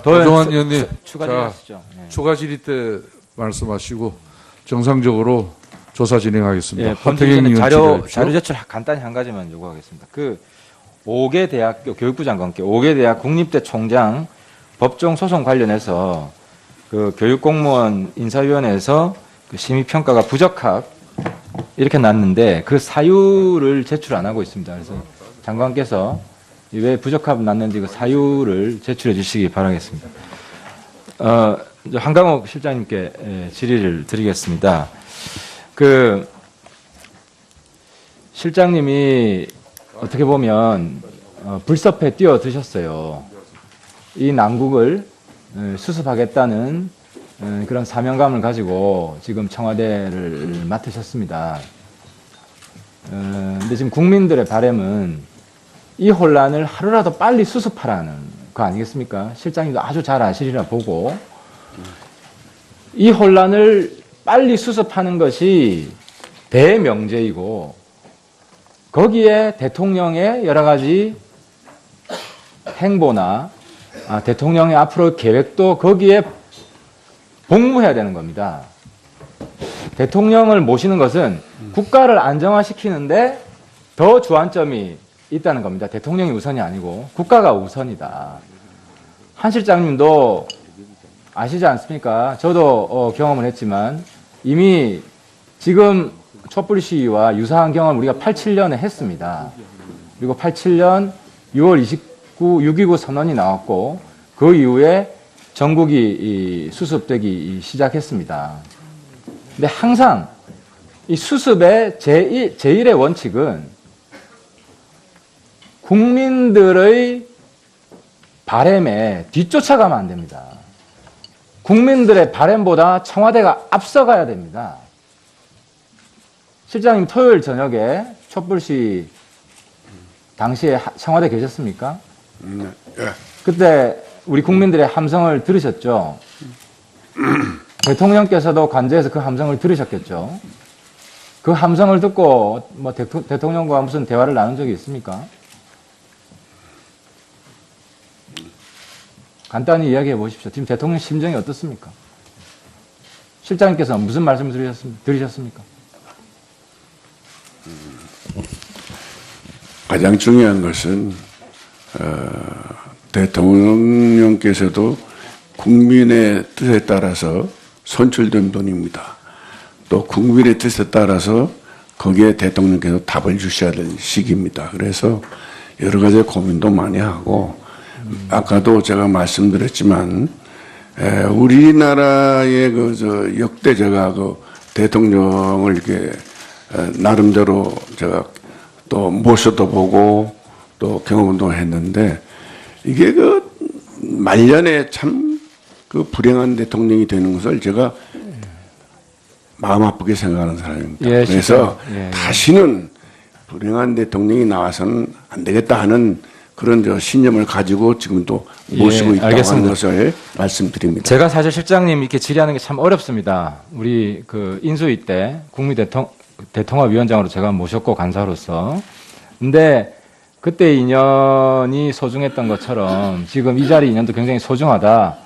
도정환 의원님, 추가 질의하시죠. 추가 질의 때 말씀하시고 정상적으로 조사 진행하겠습니다. 예, 하태경 의원 자료 질의하십시오. 제출 간단히 한 가지만 요구하겠습니다. 그 5개 대학교 교육부 장관께 5개 대학 국립대 총장 법정 소송 관련해서 그 교육공무원 인사위원회에서 그 심의평가가 부적합 이렇게 났는데 그 사유를 제출 안 하고 있습니다. 그래서 장관께서 왜 부적합 났는지 그 사유를 제출해 주시기 바라겠습니다. 이제 한강옥 실장님께 질의를 드리겠습니다. 그 실장님이 어떻게 보면 불섭에 뛰어드셨어요. 이 난국을 수습하겠다는 그런 사명감을 가지고 지금 청와대를 맡으셨습니다. 근데 지금 국민들의 바람은 이 혼란을 하루라도 빨리 수습하라는 거 아니겠습니까? 실장님도 아주 잘 아시리라 보고 이 혼란을 빨리 수습하는 것이 대명제이고 거기에 대통령의 여러 가지 행보나 대통령의 앞으로 계획도 거기에 복무해야 되는 겁니다. 대통령을 모시는 것은 국가를 안정화시키는데 더 주안점이 있다는 겁니다. 대통령이 우선이 아니고 국가가 우선이다. 한 실장님도 아시지 않습니까? 저도 경험을 했지만 이미 지금 촛불 시위와 유사한 경험을 우리가 87년에 했습니다. 그리고 87년 6월 29, 6.29 선언이 나왔고 그 이후에 전국이 수습되기 시작했습니다. 근데 항상 이 수습의 제1의 원칙은 국민들의 바람에 뒤쫓아가면 안 됩니다. 국민들의 바람보다 청와대가 앞서가야 됩니다. 실장님 토요일 저녁에 촛불시 당시에 청와대 계셨습니까? 네. 그때 우리 국민들의 함성을 들으셨죠? 대통령께서도 관저에서 그 함성을 들으셨겠죠? 그 함성을 듣고 뭐 대통령과 무슨 대화를 나눈 적이 있습니까? 간단히 이야기해 보십시오. 지금 대통령 심정이 어떻습니까? 실장님께서 무슨 말씀을 들으셨습니까? 가장 중요한 것은 대통령께서도 국민의 뜻에 따라서 선출된 분입니다. 또 국민의 뜻에 따라서 거기에 대통령께서 답을 주셔야 될 시기입니다. 그래서 여러 가지 고민도 많이 하고 아까도 제가 말씀드렸지만 우리나라의 역대 제가 대통령을 이렇게 나름대로 제가 또 모셔도 보고 또 경험도 했는데 이게 말년에 참 불행한 대통령이 되는 것을 제가 마음 아프게 생각하는 사람입니다. 예, 그래서 예. 다시는 불행한 대통령이 나와서는 안 되겠다 하는 그런 신념을 가지고 지금도 모시고 있다고 알겠습니다. 하는 것을 말씀드립니다. 제가 사실 실장님 이렇게 질의하는 게 참 어렵습니다. 우리 그 인수위 때 국민대통합위원장으로 제가 모셨고 간사로서. 근데 그때 인연이 소중했던 것처럼 지금 이 자리 인연도 굉장히 소중하다.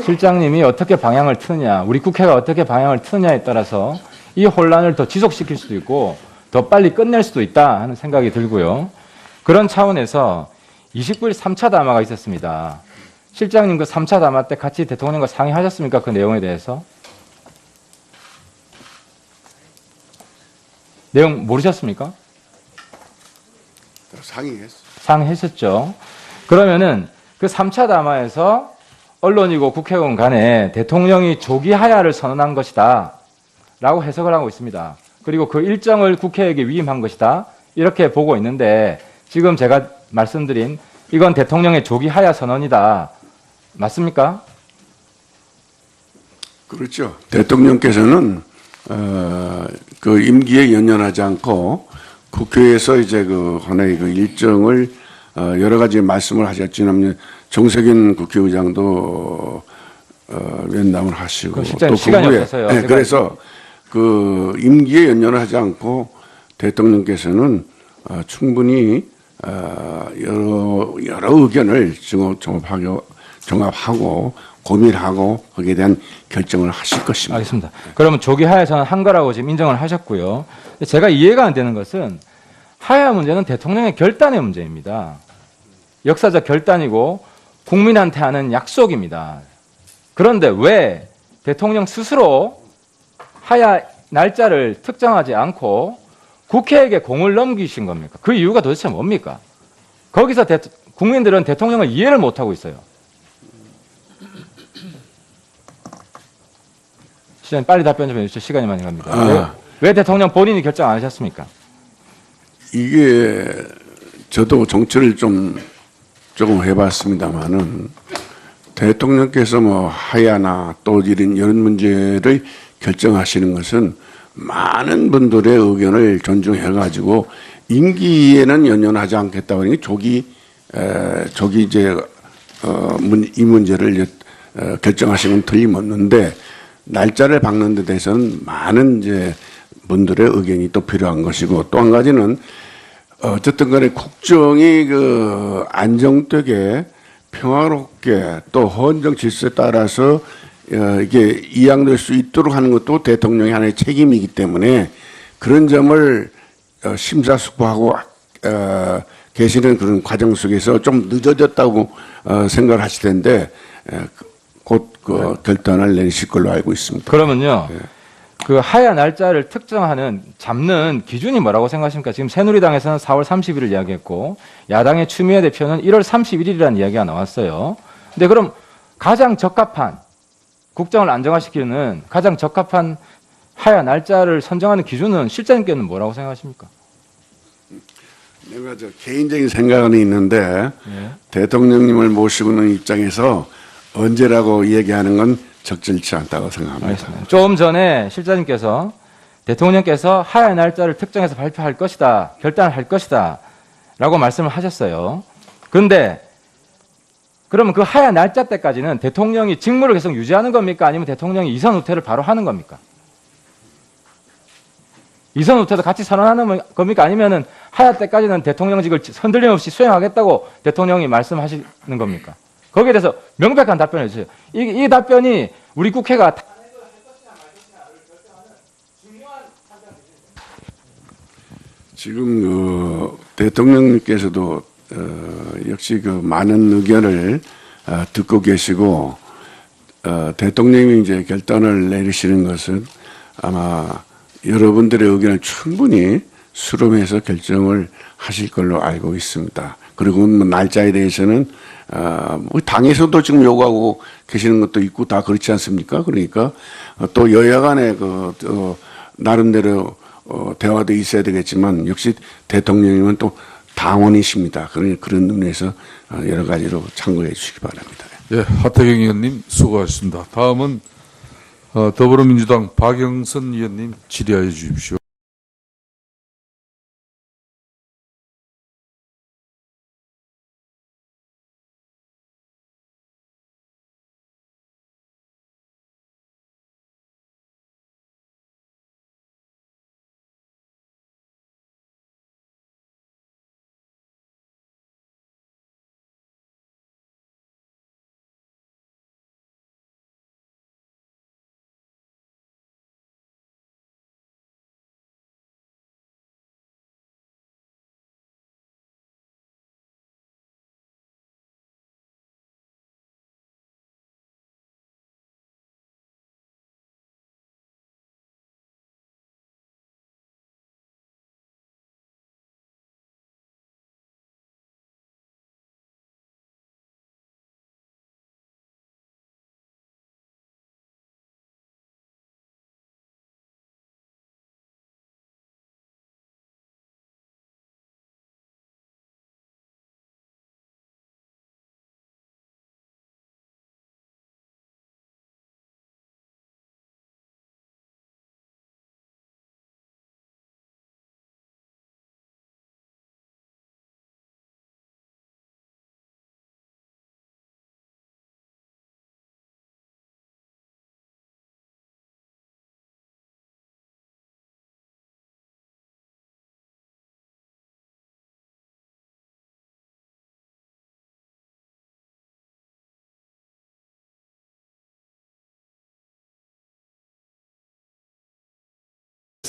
실장님이 어떻게 방향을 트느냐, 우리 국회가 어떻게 방향을 트느냐에 따라서 이 혼란을 더 지속시킬 수도 있고 더 빨리 끝낼 수도 있다 하는 생각이 들고요. 그런 차원에서 29일 3차 담화가 있었습니다. 실장님 그 3차 담화 때 같이 대통령과 상의하셨습니까? 그 내용에 대해서? 내용 모르셨습니까? 상의했었죠. 그러면은 그 3차 담화에서 언론이고 국회의원 간에 대통령이 조기 하야를 선언한 것이다 라고 해석을 하고 있습니다. 그리고 그 일정을 국회에게 위임한 것이다 이렇게 보고 있는데 지금 제가 말씀드린 이건 대통령의 조기 하야 선언이다. 맞습니까? 그렇죠. 대통령께서는 그 임기에 연연하지 않고 국회에서 이제 하나의 일정을 여러 가지 말씀을 하셨지만 정세균 국회의장도 면담을 하시고 또 시간이 없어서요. 네, 그래서 그 임기에 연연하지 않고 대통령께서는 충분히 여러 의견을 종합하고 고민하고 거기에 대한 결정을 하실 것입니다. 알겠습니다. 그러면 조기 하야 저는 한 거라고 지금 인정을 하셨고요. 근데 제가 이해가 안 되는 것은 하야 문제는 대통령의 결단의 문제입니다. 역사적 결단이고 국민한테 하는 약속입니다. 그런데 왜 대통령 스스로 하야 날짜를 특정하지 않고 국회에게 공을 넘기신 겁니까? 그 이유가 도대체 뭡니까? 거기서 국민들은 대통령을 이해를 못하고 있어요. 시장님 빨리 답변 좀 해주시죠. 시간이 많이 갑니다. 왜 대통령 본인이 결정 안 하셨습니까? 이게 저도 정치를 조금 해봤습니다만은 대통령께서 뭐 하야나 또 이런 문제를 결정하시는 것은 많은 분들의 의견을 존중해가지고 임기에는 연연하지 않겠다 그러니 조기 이제 이 문제를 결정하시면 틀림없는데 날짜를 박는 데 대해서는 많은 이제 분들의 의견이 또 필요한 것이고 또 한 가지는 어쨌든 간에 국정이 그 안정되게 평화롭게 또 헌정 질서에 따라서 이게 이양될 수 있도록 하는 것도 대통령의 하나의 책임이기 때문에 그런 점을 심사숙고하고 계시는 그런 과정 속에서 좀 늦어졌다고 생각을 하실 텐데 곧 그 결단을 내리실 걸로 알고 있습니다. 그러면요. 그 하야 날짜를 잡는 기준이 뭐라고 생각하십니까? 지금 새누리당에서는 4월 30일을 이야기했고 야당의 추미애 대표는 1월 31일이라는 이야기가 나왔어요. 근데 그럼 가장 적합한 국정을 안정화시키는 가장 적합한 하야 날짜를 선정하는 기준은 실장님께는 뭐라고 생각하십니까? 내가 개인적인 생각은 있는데 대통령님을 모시고 있는 입장에서 언제라고 얘기하는 건 적절치 않다고 생각합니다. 알겠습니다. 좀 전에 실장님께서 대통령께서 하야 날짜를 특정해서 발표할 것이다, 결단을 할 것이다 라고 말씀을 하셨어요. 그런데 그러면 그 하야 날짜 때까지는 대통령이 직무를 계속 유지하는 겁니까? 아니면 대통령이 이선 후퇴를 바로 하는 겁니까? 이선 후퇴도 같이 선언하는 겁니까? 아니면은 하야 때까지는 대통령직을 흔들림 없이 수행하겠다고 대통령이 말씀하시는 겁니까? 거기에 대해서 명백한 답변을 해주세요. 이 답변이 우리 국회가 지금 대통령님께서도 역시 그 많은 의견을 듣고 계시고 대통령이 이제 결단을 내리시는 것은 아마 여러분들의 의견을 충분히 수렴해서 결정을 하실 걸로 알고 있습니다. 그리고 뭐 날짜에 대해서는 뭐 당에서도 지금 요구하고 계시는 것도 있고 다 그렇지 않습니까? 그러니까 또 여야 간에 나름대로 대화도 있어야 되겠지만 역시 대통령님은 또 당원이십니다. 그런 의미에서 여러 가지로 참고해 주시기 바랍니다. 예, 하태경 의원님 수고하셨습니다. 다음은 더불어민주당 박영선 의원님 질의하여 주십시오.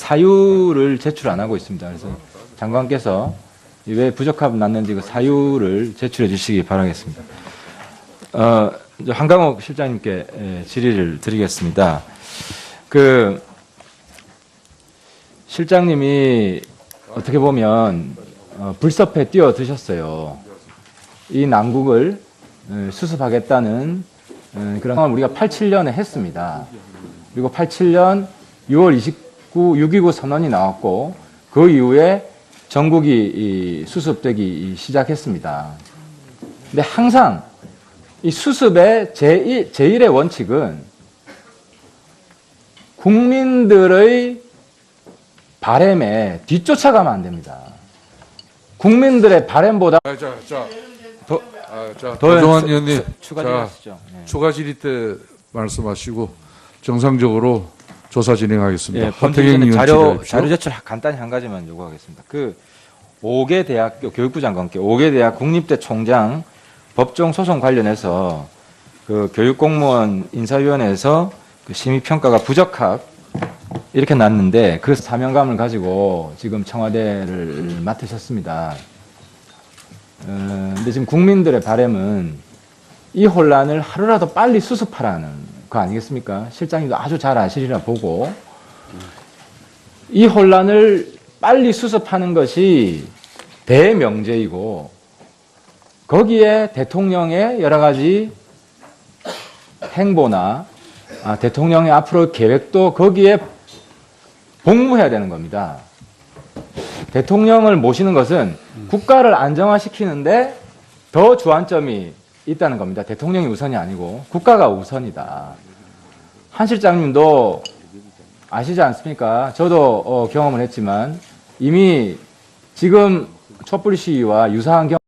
사유를 제출 안 하고 있습니다. 그래서 장관께서 왜 부적합 났는지 그 사유를 제출해 주시기 바라겠습니다. 이제 한강옥 실장님께 질의를 드리겠습니다. 그 실장님이 어떻게 보면 불섭에 뛰어드셨어요. 이 난국을 수습하겠다는 그런 상황을 우리가 87년에 했습니다. 그리고 87년 6월 29, 6.29 선언이 나왔고 그 이후에 전국이 수습되기 시작했습니다. 근데 항상 이 수습의 제1의 원칙은 국민들의 바램에 뒤쫓아가면 안 됩니다. 국민들의 바램보다 도종환 의원님, 추가 자, 질의하시죠. 네. 추가 질의 때 말씀하시고 정상적으로 조사 진행하겠습니다. 예, 하태경 의원 자료 질의하십시오. 제출 간단히 한 가지만 요구하겠습니다. 그 5개 대학교 교육부 장관께 5개 대학 국립대 총장 법정 소송 관련해서 그 교육공무원 인사위원회에서 그 심의평가가 부적합 이렇게 났는데 그 사명감을 가지고 지금 청와대를 맡으셨습니다. 근데 지금 국민들의 바람은 이 혼란을 하루라도 빨리 수습하라는 거 아니겠습니까? 실장님도 아주 잘 아시리라 보고 이 혼란을 빨리 수습하는 것이 대명제이고 거기에 대통령의 여러 가지 행보나 대통령의 앞으로 계획도 거기에 복무해야 되는 겁니다. 대통령을 모시는 것은 국가를 안정화시키는데 더 주안점이 있다는 겁니다. 대통령이 우선이 아니고 국가가 우선이다. 한 실장님도 아시지 않습니까? 저도 경험을 했지만 이미 지금 촛불 시위와 유사한 경험